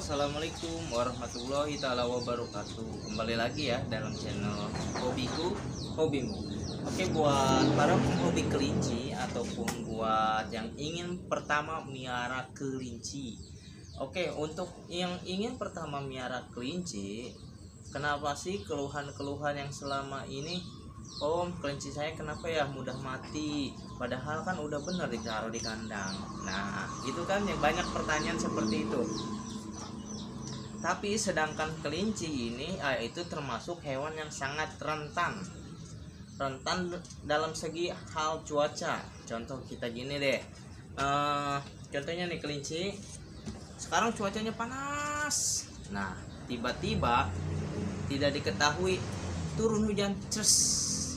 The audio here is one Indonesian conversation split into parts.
Assalamualaikum warahmatullahi taala wabarakatuh. Kembali lagi ya dalam channel Hobiku Hobimu. Oke, buat para penghobi kelinci ataupun buat yang ingin pertama miara kelinci. Oke, untuk yang ingin pertama miara kelinci, kenapa sih keluhan-keluhan yang selama ini? Om, kelinci saya kenapa ya mudah mati? Padahal kan udah bener ditaruh di kandang. Nah, itu kan yang banyak pertanyaan seperti itu. Tapi sedangkan kelinci ini itu termasuk hewan yang sangat rentan dalam segi hal cuaca. Contoh kita gini deh, contohnya nih kelinci sekarang cuacanya panas. Nah, tiba-tiba tidak diketahui turun hujan,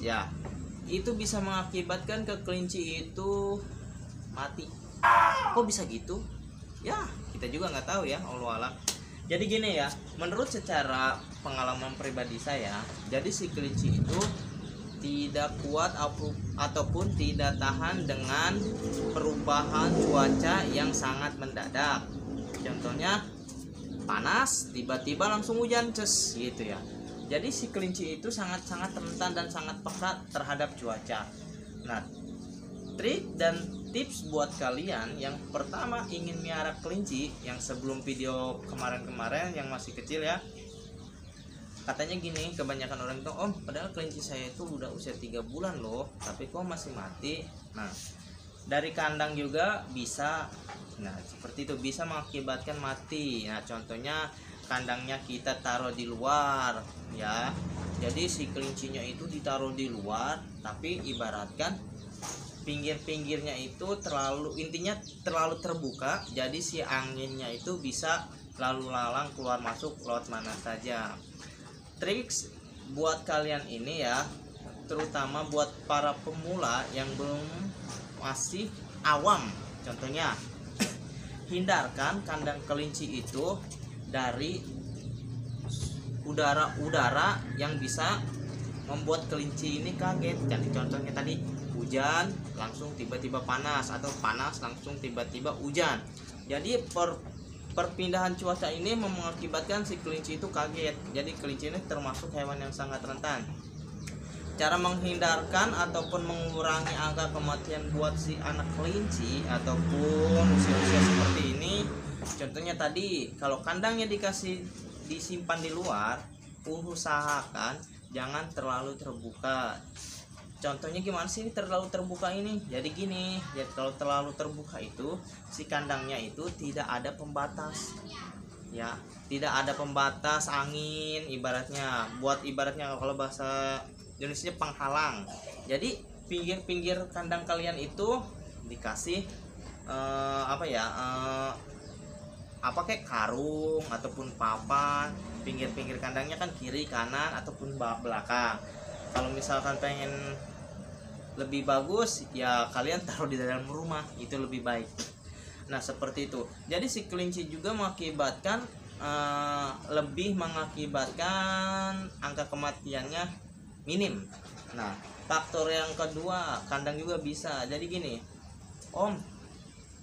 ya itu bisa mengakibatkan ke kelinci itu mati. Kok bisa gitu? Ya kita juga nggak tahu ya, Allah alam. Jadi gini ya, menurut secara pengalaman pribadi saya, jadi si kelinci itu tidak kuat ataupun tidak tahan dengan perubahan cuaca yang sangat mendadak. Contohnya panas, tiba-tiba langsung hujan, gitu ya. Jadi si kelinci itu sangat-sangat rentan dan sangat peka terhadap cuaca. Nah, trik dan tips buat kalian yang pertama ingin miara kelinci, yang sebelum video kemarin-kemarin yang masih kecil ya, katanya gini, kebanyakan orang itu, Om, padahal kelinci saya itu udah usia 3 bulan loh, tapi kok masih mati. Nah, dari kandang juga bisa, nah seperti itu bisa mengakibatkan mati. Nah, contohnya kandangnya kita taruh di luar ya, jadi si kelincinya itu ditaruh di luar, tapi ibaratkan pinggir-pinggirnya itu intinya terlalu terbuka, jadi si anginnya itu bisa lalu lalang keluar masuk lewat mana saja. Triks buat kalian ini ya, terutama buat para pemula yang masih awam, contohnya hindarkan kandang kelinci itu dari udara-udara yang bisa membuat kelinci ini kaget. Jadi contohnya tadi hujan langsung tiba-tiba panas, atau panas langsung tiba-tiba hujan. Jadi perpindahan cuaca ini mengakibatkan si kelinci itu kaget. Jadi kelinci ini termasuk hewan yang sangat rentan. Cara menghindarkan ataupun mengurangi angka kematian buat si anak kelinci ataupun usia-usia seperti ini, contohnya tadi kalau kandangnya disimpan di luar, usahakan jangan terlalu terbuka. Contohnya gimana sih terlalu terbuka ini? Jadi gini, ya kalau terlalu terbuka itu si kandangnya itu tidak ada pembatas. Ya, tidak ada pembatas angin, ibaratnya kalau bahasa Indonesia penghalang. Jadi pinggir-pinggir kandang kalian itu dikasih kayak karung ataupun papan. Pinggir-pinggir kandangnya kan kiri, kanan ataupun belakang. Kalau misalkan pengen lebih bagus ya kalian taruh di dalam rumah, itu lebih baik. Nah, seperti itu. Jadi si kelinci juga lebih mengakibatkan angka kematiannya minim. Nah, faktor yang kedua, kandang juga bisa. Jadi gini, Om,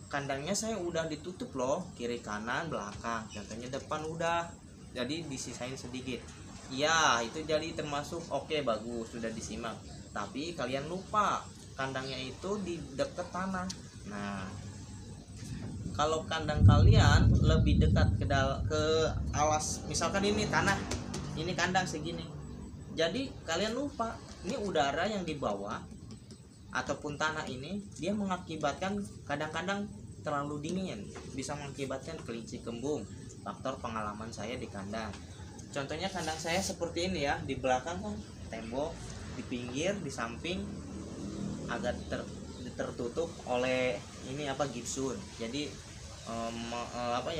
kandangnya saya udah ditutup loh, kiri kanan belakang, contohnya depan udah, jadi disisain sedikit. Ya, itu jadi termasuk oke, bagus, sudah disimak. Tapi kalian lupa kandangnya itu di dekat tanah. Nah, kalau kandang kalian lebih dekat ke alas, misalkan ini tanah, ini kandang segini, jadi kalian lupa ini udara yang di bawah ataupun tanah ini dia mengakibatkan kadang-kadang terlalu dingin, bisa mengakibatkan kelinci kembung. Faktor pengalaman saya di kandang, contohnya kandang saya seperti ini ya, di belakang kan tembok, di pinggir, di samping agak tertutup oleh gipsun. Jadi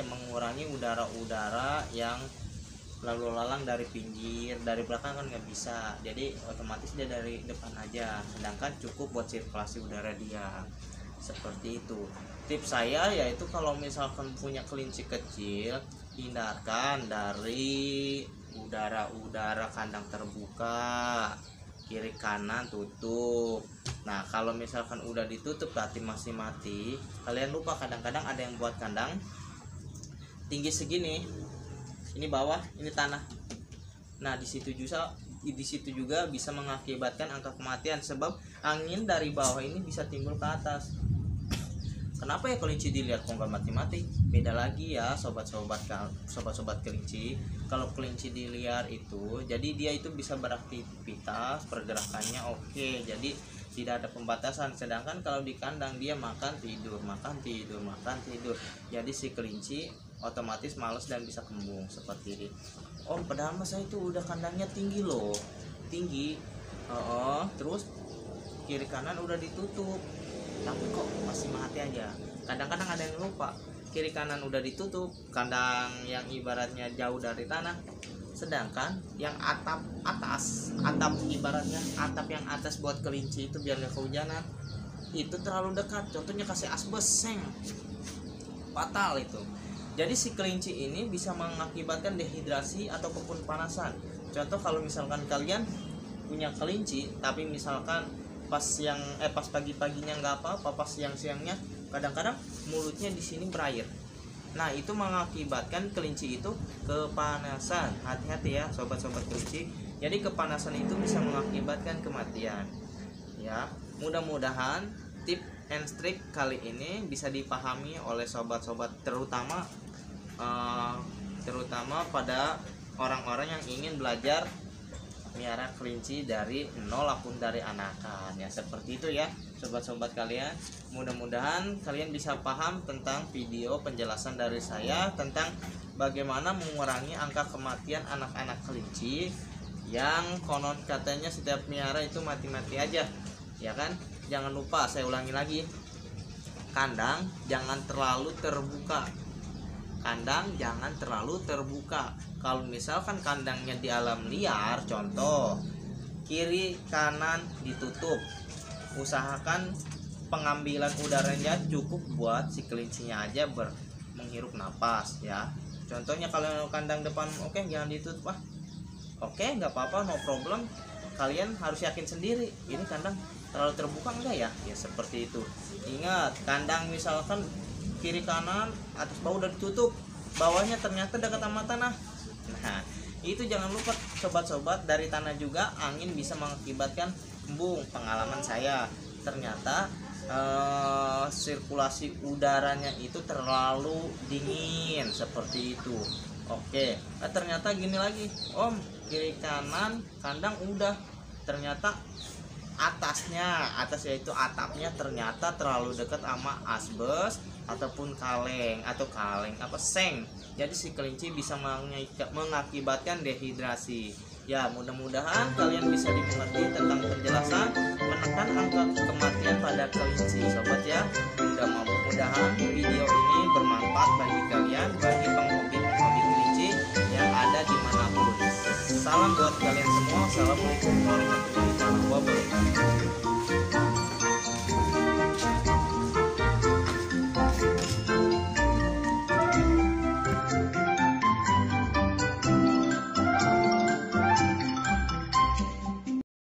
mengurangi udara-udara yang lalu lalang dari pinggir, dari belakang kan nggak bisa, jadi otomatis dia dari depan aja, sedangkan cukup buat sirkulasi udara dia. Seperti itu tips saya, yaitu kalau misalkan punya kelinci kecil, hindarkan dari udara-udara kandang terbuka, kiri kanan tutup. Nah, kalau misalkan udah ditutup tapi masih mati, kalian lupa, kadang-kadang ada yang buat kandang tinggi segini, ini bawah, ini tanah. Nah di situ juga bisa mengakibatkan angka kematian, sebab angin dari bawah ini bisa timbul ke atas. Kenapa ya kelinci dilihat kok nggak mati-mati? Beda lagi ya sobat-sobat kelinci. Kalau kelinci dilihat itu, jadi dia itu bisa beraktivitas, pergerakannya oke, jadi tidak ada pembatasan. Sedangkan kalau di kandang dia makan tidur, makan tidur, makan tidur. Jadi si kelinci otomatis males dan bisa kembung seperti ini. Om, padahal mas saya itu udah kandangnya tinggi loh, tinggi. Terus kiri kanan udah ditutup, tapi kok masih mati aja. Kadang-kadang ada yang lupa, kiri kanan udah ditutup, kandang yang ibaratnya jauh dari tanah, sedangkan yang atap ibaratnya atap yang atas buat kelinci itu biar nggak kehujanan, itu terlalu dekat. Contohnya kasih asbes, seng, fatal itu. Jadi si kelinci ini bisa mengakibatkan dehidrasi atau kepanasan. Contoh kalau misalkan kalian punya kelinci, tapi misalkan pas pagi-paginya nggak apa-apa, pas siang-siangnya kadang-kadang mulutnya di sini berair. Nah itu mengakibatkan kelinci itu kepanasan. Hati-hati ya sobat-sobat kelinci. Jadi kepanasan itu bisa mengakibatkan kematian. Ya, mudah-mudahan tip and trik kali ini bisa dipahami oleh sobat-sobat, terutama pada orang-orang yang ingin belajar melihara kelinci dari nol maupun dari anakan, ya seperti itu ya sobat-sobat kalian. Mudah-mudahan kalian bisa paham tentang video penjelasan dari saya tentang bagaimana mengurangi angka kematian anak-anak kelinci yang konon katanya setiap melihara itu mati-mati aja, ya kan. Jangan lupa, saya ulangi lagi, kandang jangan terlalu terbuka. Kandang jangan terlalu terbuka. Kalau misalkan kandangnya di alam liar, contoh kiri kanan ditutup, usahakan pengambilan udaranya cukup buat si kelincinya aja menghirup napas ya. Contohnya kalau kandang depan oke, jangan ditutup, oke nggak apa-apa, no problem. Kalian harus yakin sendiri ini kandang terlalu terbuka enggak ya, ya seperti itu. Ingat, kandang misalkan kiri kanan atas bawah udah ditutup, bawahnya ternyata dekat sama tanah. Nah itu jangan lupa sobat-sobat, dari tanah juga angin bisa mengakibatkan kembung. Pengalaman saya ternyata sirkulasi udaranya itu terlalu dingin seperti itu. Oke, ternyata gini lagi, om, kiri kanan kandang udah, ternyata atas yaitu atapnya ternyata terlalu dekat sama asbes ataupun kaleng seng. Jadi si kelinci bisa mengakibatkan dehidrasi. Ya, mudah-mudahan kalian bisa dimengerti tentang penjelasan menekan angka kematian pada kelinci sobat ya. Mudah-mudahan video ini bermanfaat bagi kalian, bagi penghobi kelinci yang ada dimanapun. Salam buat kalian semua. Assalamualaikum warahmatullahi wabarakatuh.